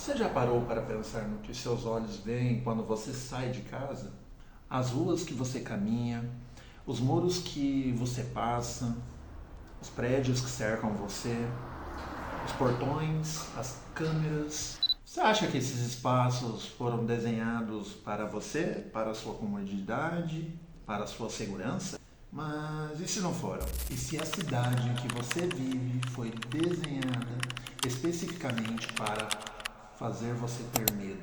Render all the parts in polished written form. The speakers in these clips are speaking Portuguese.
Você já parou para pensar no que seus olhos veem quando você sai de casa? As ruas que você caminha, os muros que você passa, os prédios que cercam você, os portões, as câmeras. Você acha que esses espaços foram desenhados para você, para a sua comodidade, para a sua segurança? Mas e se não foram? E se a cidade em que você vive foi desenhada especificamente para fazer você ter medo,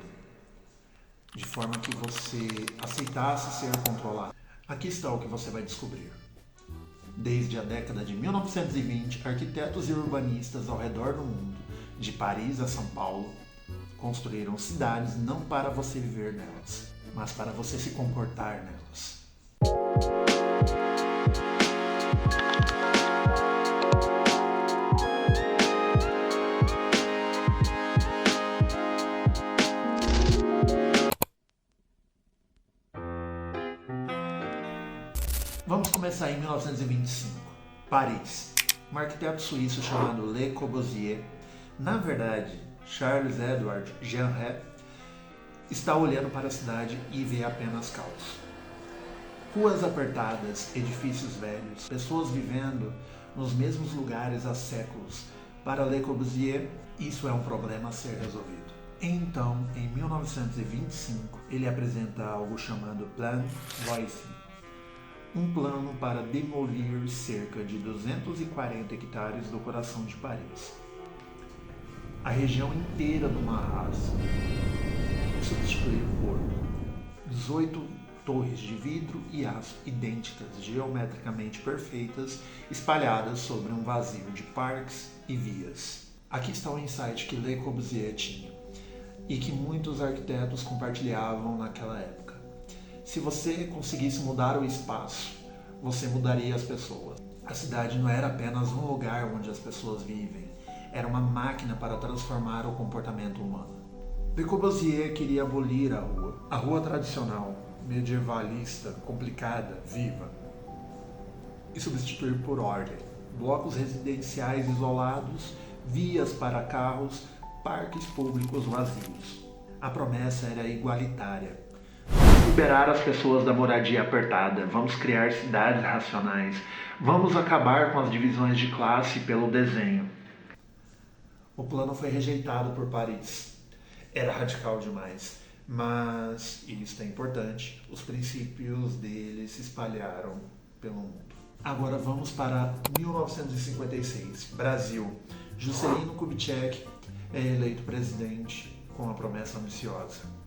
de forma que você aceitasse ser controlado? Aqui está o que você vai descobrir. Desde a década de 1920, arquitetos e urbanistas ao redor do mundo, de Paris a São Paulo, construíram cidades não para você viver nelas, mas para você se comportar nelas. Vamos começar em 1925. Paris. Um arquiteto suíço chamado Le Corbusier, na verdade, Charles Edward Jeanneret, está olhando para a cidade e vê apenas caos. Ruas apertadas, edifícios velhos, pessoas vivendo nos mesmos lugares há séculos. Para Le Corbusier, isso é um problema a ser resolvido. Então, em 1925, ele apresenta algo chamado Plan Voisin, um plano para demolir cerca de 240 hectares do coração de Paris. A região inteira do Marais, substituir por 18 torres de vidro e aço idênticas, geometricamente perfeitas, espalhadas sobre um vazio de parques e vias. Aqui está o insight que Le Corbusier tinha e que muitos arquitetos compartilhavam naquela época. Se você conseguisse mudar o espaço, você mudaria as pessoas. A cidade não era apenas um lugar onde as pessoas vivem, era uma máquina para transformar o comportamento humano. Le Corbusier queria abolir a rua tradicional, medievalista, complicada, viva, e substituir por ordem, blocos residenciais isolados, vias para carros, parques públicos vazios. A promessa era igualitária. Liberar as pessoas da moradia apertada, vamos criar cidades racionais, vamos acabar com as divisões de classe pelo desenho. O plano foi rejeitado por Paris. Era radical demais, mas, e isso é importante, os princípios dele se espalharam pelo mundo. Agora vamos para 1956, Brasil. Juscelino Kubitschek é eleito presidente com a promessa ambiciosa.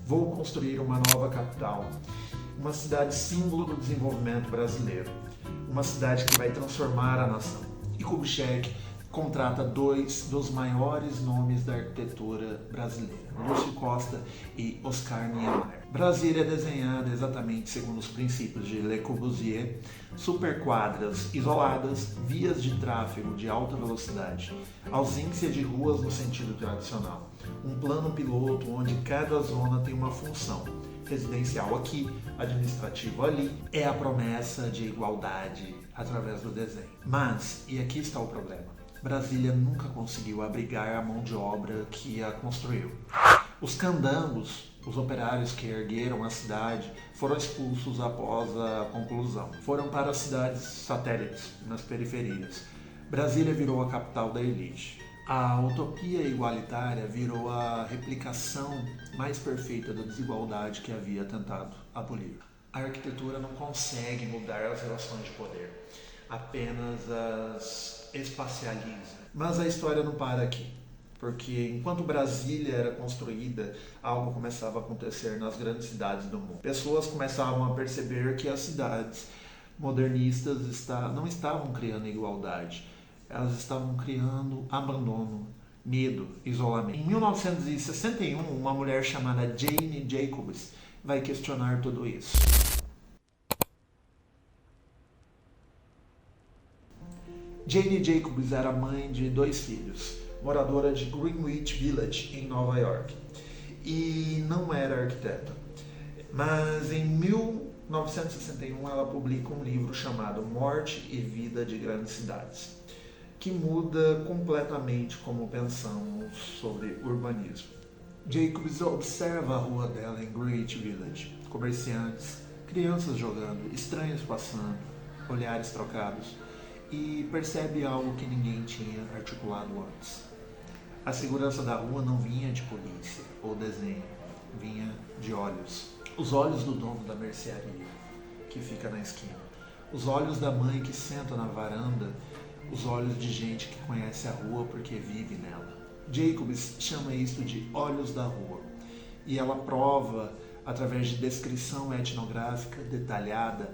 Vou construir uma nova capital, uma cidade símbolo do desenvolvimento brasileiro, uma cidade que vai transformar a nação. E Kubitschek contrata dois dos maiores nomes da arquitetura brasileira, Lúcio Costa e Oscar Niemeyer. Brasília é desenhada exatamente segundo os princípios de Le Corbusier: superquadras isoladas, vias de tráfego de alta velocidade, ausência de ruas no sentido tradicional, um plano piloto onde cada zona tem uma função, residencial aqui, administrativo ali. É a promessa de igualdade através do desenho. Mas, e aqui está o problema, Brasília nunca conseguiu abrigar a mão de obra que a construiu. Os candangos, os operários que ergueram a cidade, foram expulsos após a conclusão. Foram para as cidades satélites, nas periferias. Brasília virou a capital da elite. A utopia igualitária virou a replicação mais perfeita da desigualdade que havia tentado abolir. A arquitetura não consegue mudar as relações de poder, apenas as espacializa. Mas a história não para aqui, porque enquanto Brasília era construída, algo começava a acontecer nas grandes cidades do mundo. Pessoas começavam a perceber que as cidades modernistas não estavam criando igualdade, elas estavam criando abandono, medo, isolamento. Em 1961, uma mulher chamada Jane Jacobs vai questionar tudo isso. Jane Jacobs era mãe de 2 filhos, moradora de Greenwich Village, em Nova York, e não era arquiteta. Mas em 1961 ela publica um livro chamado Morte e Vida de Grandes Cidades, que muda completamente como pensamos sobre urbanismo. Jacobs observa a rua dela em Greenwich Village, comerciantes, crianças jogando, estranhos passando, olhares trocados, e percebe algo que ninguém tinha articulado antes. A segurança da rua não vinha de polícia ou desenho, vinha de olhos. Os olhos do dono da mercearia, que fica na esquina. Os olhos da mãe que senta na varanda, os olhos de gente que conhece a rua porque vive nela. Jacobs chama isto de olhos da rua, e ela prova, através de descrição etnográfica detalhada,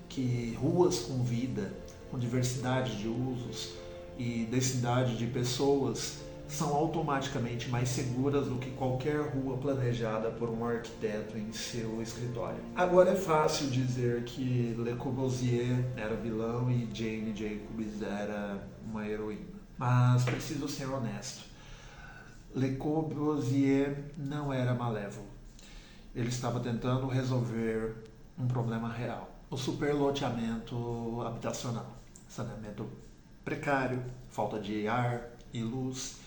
que ruas com vida, com diversidade de usos e densidade de pessoas, são automaticamente mais seguras do que qualquer rua planejada por um arquiteto em seu escritório. Agora é fácil dizer que Le Corbusier era vilão e Jane Jacobs era uma heroína, mas preciso ser honesto. Le Corbusier não era malévolo. Ele estava tentando resolver um problema real: o superloteamento habitacional, saneamento precário, falta de ar e luz.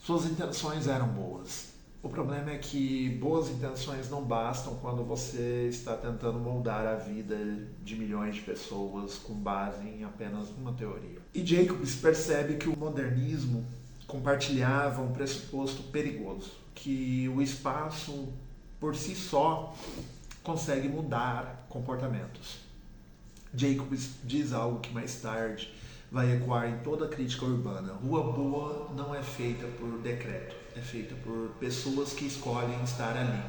Suas intenções eram boas. O problema é que boas intenções não bastam quando você está tentando moldar a vida de milhões de pessoas com base em apenas uma teoria. E Jacobs percebe que o modernismo compartilhava um pressuposto perigoso, que o espaço por si só consegue mudar comportamentos. Jacobs diz algo que mais tarde vai ecoar em toda a crítica urbana: rua boa não é feita por decreto, é feita por pessoas que escolhem estar ali.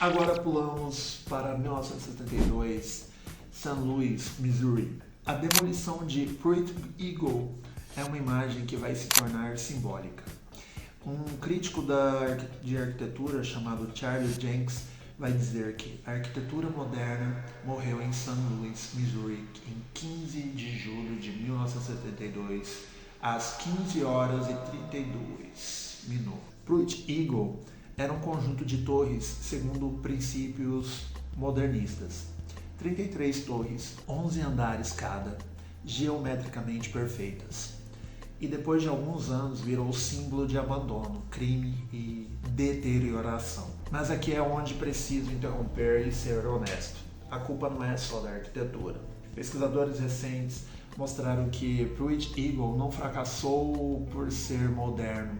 Agora pulamos para 1972, St. Louis, Missouri. A demolição de Pruitt Eagle é uma imagem que vai se tornar simbólica. Um crítico de arquitetura chamado Charles Jenkins vai dizer que a arquitetura moderna morreu em St. Louis, Missouri, em 15 de julho de 1972, às 15 horas e 32 minutos. Pruitt Eagle era um conjunto de torres segundo princípios modernistas. 33 torres, 11 andares cada, geometricamente perfeitas. E depois de alguns anos virou símbolo de abandono, crime e deterioração. Mas aqui é onde preciso interromper e ser honesto. A culpa não é só da arquitetura. Pesquisadores recentes mostraram que Pruitt Eagle não fracassou por ser moderno.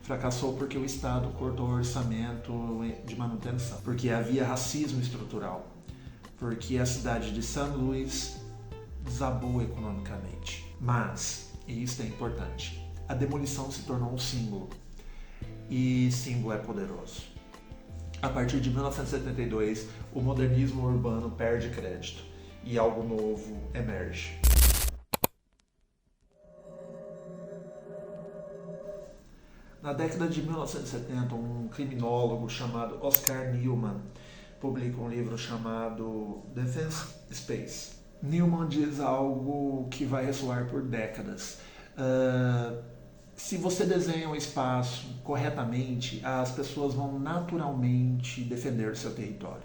Fracassou porque o Estado cortou o orçamento de manutenção, porque havia racismo estrutural, porque a cidade de St. Louis desabou economicamente. Mas, e isso é importante, a demolição se tornou um símbolo, e símbolo é poderoso. A partir de 1972, o modernismo urbano perde crédito e algo novo emerge. Na década de 1970, um criminólogo chamado Oscar Niemeyer publica um livro chamado Defense Space. Niemeyer diz algo que vai ressoar por décadas. Se você desenha um espaço corretamente, as pessoas vão naturalmente defender seu território.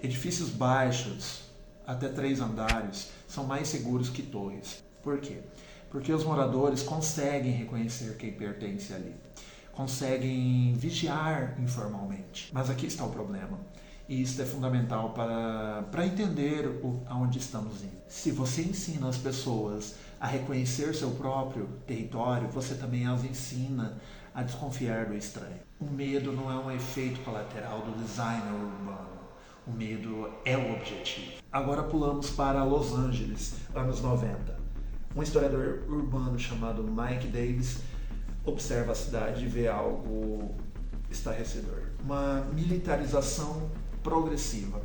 Edifícios baixos, até 3 andares, são mais seguros que torres. Por quê? Porque os moradores conseguem reconhecer quem pertence ali, conseguem vigiar informalmente. Mas aqui está o problema, e isso é fundamental para entender aonde estamos indo. Se você ensina as pessoas a reconhecer seu próprio território, você também as ensina a desconfiar do estranho. O medo não é um efeito colateral do design urbano. O medo é o objetivo. Agora pulamos para Los Angeles, anos 90. Um historiador urbano chamado Mike Davis observa a cidade e vê algo estarrecedor. Uma militarização progressiva,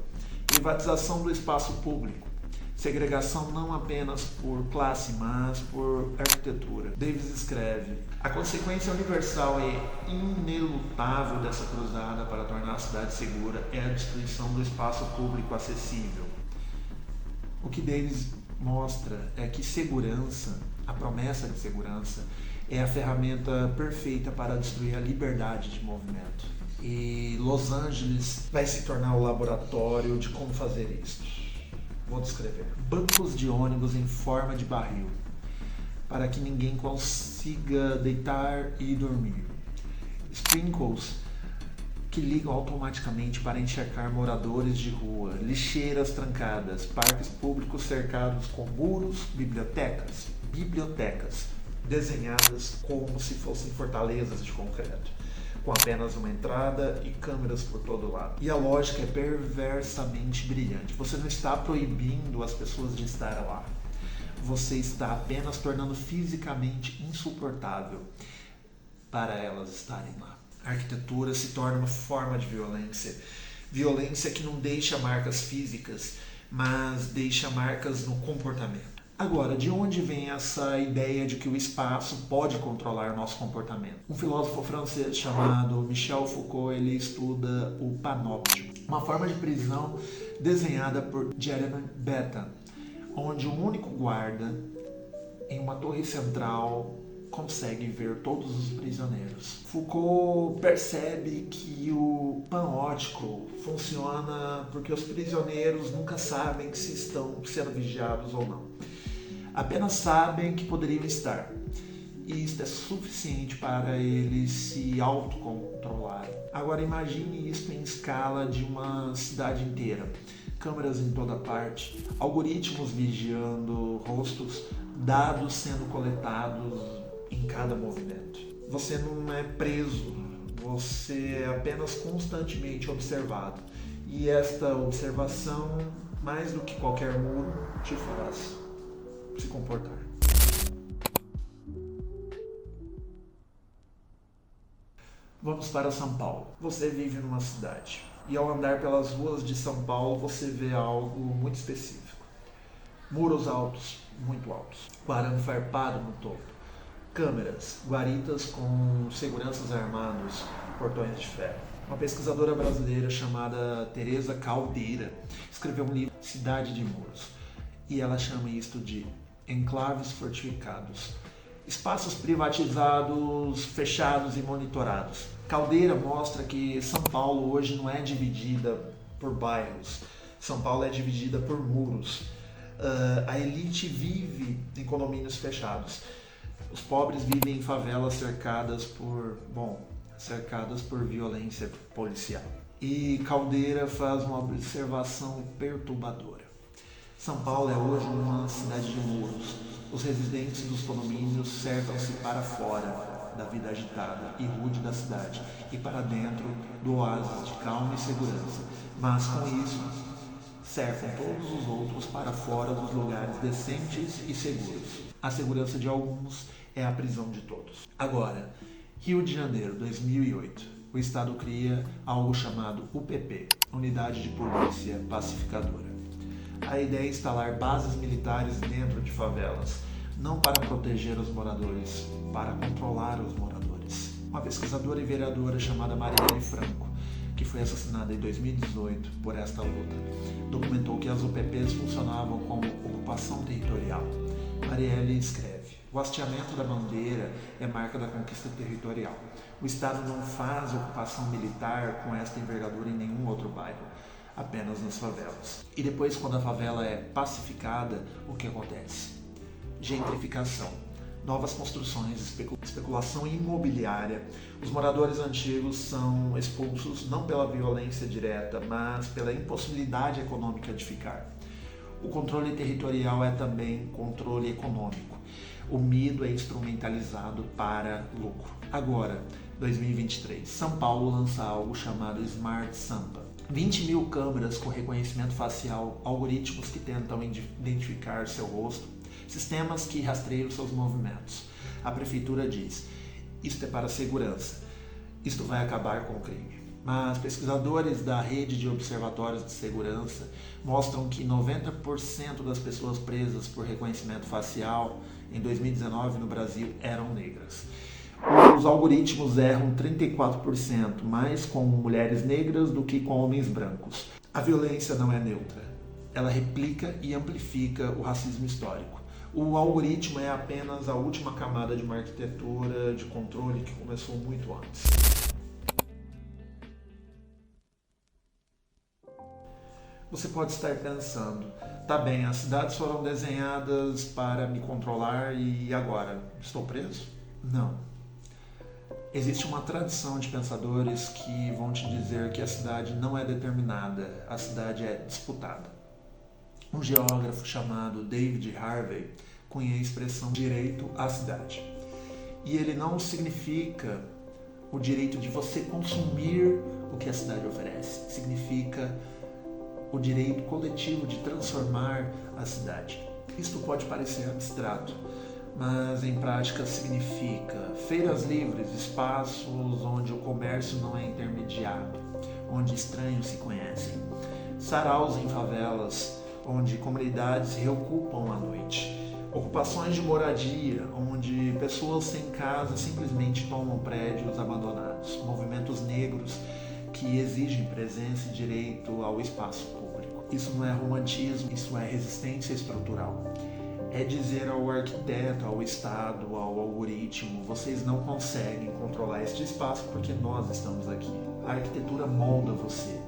privatização do espaço público, segregação não apenas por classe, mas por arquitetura. Davis escreve: a consequência universal e inelutável dessa cruzada para tornar a cidade segura é a destruição do espaço público acessível. O que Davis mostra é que segurança, a promessa de segurança, é a ferramenta perfeita para destruir a liberdade de movimento. E Los Angeles vai se tornar o laboratório de como fazer isso. Vou descrever. Bancos de ônibus em forma de barril. para que ninguém consiga deitar e dormir. Sprinkles que ligam automaticamente para encharcar moradores de rua, lixeiras trancadas, parques públicos cercados com muros, bibliotecas desenhadas como se fossem fortalezas de concreto, com apenas uma entrada e câmeras por todo lado. E a lógica é perversamente brilhante. Você não está proibindo as pessoas de estar lá. Você está apenas tornando fisicamente insuportável para elas estarem lá. A arquitetura se torna uma forma de violência. Violência que não deixa marcas físicas, mas deixa marcas no comportamento. Agora, de onde vem essa ideia de que o espaço pode controlar o nosso comportamento? Um filósofo francês chamado Michel Foucault, ele estuda o panóptico, uma forma de prisão desenhada por Jeremy Bentham, onde um único guarda em uma torre central consegue ver todos os prisioneiros. Foucault percebe que o panóptico funciona porque os prisioneiros nunca sabem se estão sendo vigiados ou não. Apenas sabem que poderiam estar. E isso é suficiente para eles se autocontrolarem. Agora imagine isso em escala de uma cidade inteira. Câmeras em toda parte, algoritmos vigiando rostos, dados sendo coletados em cada movimento. Você não é preso, você é apenas constantemente observado. E esta observação, mais do que qualquer muro, te faz se comportar. Vamos para São Paulo. Você vive numa cidade e ao andar pelas ruas de São Paulo você vê algo muito específico. Muros altos, muito altos, com arame farpado no topo, câmeras, guaritas com seguranças armados, portões de ferro. Uma pesquisadora brasileira chamada Teresa Caldeira escreveu um livro, Cidade de Muros, e ela chama isto de enclaves fortificados, espaços privatizados, fechados e monitorados. Caldeira mostra que São Paulo hoje não é dividida por bairros, São Paulo é dividida por muros. A elite vive em condomínios fechados. Os pobres vivem em favelas cercadas por violência policial. E Caldeira faz uma observação perturbadora. São Paulo é hoje uma cidade de muros. Os residentes dos condomínios cercam-se para fora da vida agitada e rude da cidade e para dentro do oásis de calma e segurança. Mas com isso, cercam todos os outros para fora dos lugares decentes e seguros. A segurança de alguns é a prisão de todos. Agora, Rio de Janeiro, 2008. O Estado cria algo chamado UPP, Unidade de Polícia Pacificadora. A ideia é instalar bases militares dentro de favelas, não para proteger os moradores, para controlar os moradores. Uma pesquisadora e vereadora chamada Marielle Franco, que foi assassinada em 2018 por esta luta, documentou que as UPPs funcionavam como ocupação territorial. Marielle escreve: o hasteamento da bandeira é marca da conquista territorial. O Estado não faz ocupação militar com esta envergadura em nenhum outro bairro, apenas nas favelas. E depois, quando a favela é pacificada, o que acontece? Gentrificação, novas construções, especulação imobiliária. Os moradores antigos são expulsos não pela violência direta, mas pela impossibilidade econômica de ficar. O controle territorial é também controle econômico. O medo é instrumentalizado para lucro. Agora, 2023, São Paulo lança algo chamado Smart Sampa. 20 mil câmeras com reconhecimento facial, algoritmos que tentam identificar seu rosto, sistemas que rastreiam seus movimentos. A prefeitura diz: isto é para segurança, isto vai acabar com o crime. Mas pesquisadores da rede de observatórios de segurança mostram que 90% das pessoas presas por reconhecimento facial em 2019 no Brasil eram negras. Os algoritmos erram 34% mais com mulheres negras do que com homens brancos. A violência não é neutra. Ela replica e amplifica o racismo histórico. O algoritmo é apenas a última camada de uma arquitetura de controle que começou muito antes. Você pode estar pensando, Tá bem, as cidades foram desenhadas para me controlar e agora? Estou preso? Não. Existe uma tradição de pensadores que vão te dizer que a cidade não é determinada, a cidade é disputada. Um geógrafo chamado David Harvey cunha a expressão direito à cidade. E ele não significa o direito de você consumir o que a cidade oferece, significa o direito coletivo de transformar a cidade. Isto pode parecer abstrato, mas em prática significa feiras livres, espaços onde o comércio não é intermediado, onde estranhos se conhecem, saraus em favelas, onde comunidades se reocupam à noite, ocupações de moradia, onde pessoas sem casa simplesmente tomam prédios abandonados, movimentos negros que exigem presença e direito ao espaço público. Isso não é romantismo, isso é resistência estrutural. É dizer ao arquiteto, ao Estado, ao algoritmo, vocês não conseguem controlar este espaço porque nós estamos aqui. A arquitetura molda você,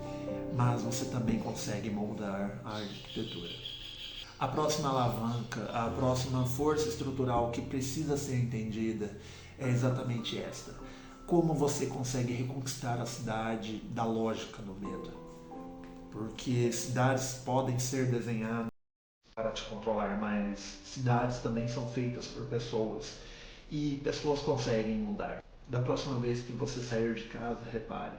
mas você também consegue moldar a arquitetura. A próxima alavanca, a próxima força estrutural que precisa ser entendida é exatamente esta. Como você consegue reconquistar a cidade da lógica do medo? Porque cidades podem ser desenhadas para te controlar, mas cidades também são feitas por pessoas e pessoas conseguem mudar. Da próxima vez que você sair de casa, repare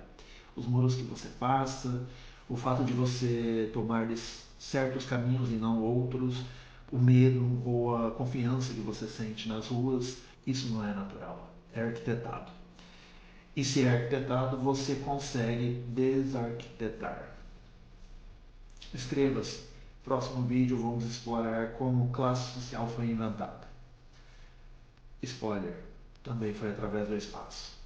os muros que você passa, o fato de você tomar certos caminhos e não outros, o medo ou a confiança que você sente nas ruas, isso não é natural, é arquitetado. E se é arquitetado, você consegue desarquitetar. Inscreva-se. Próximo vídeo vamos explorar como classe social foi inventada. Spoiler, também foi através do espaço.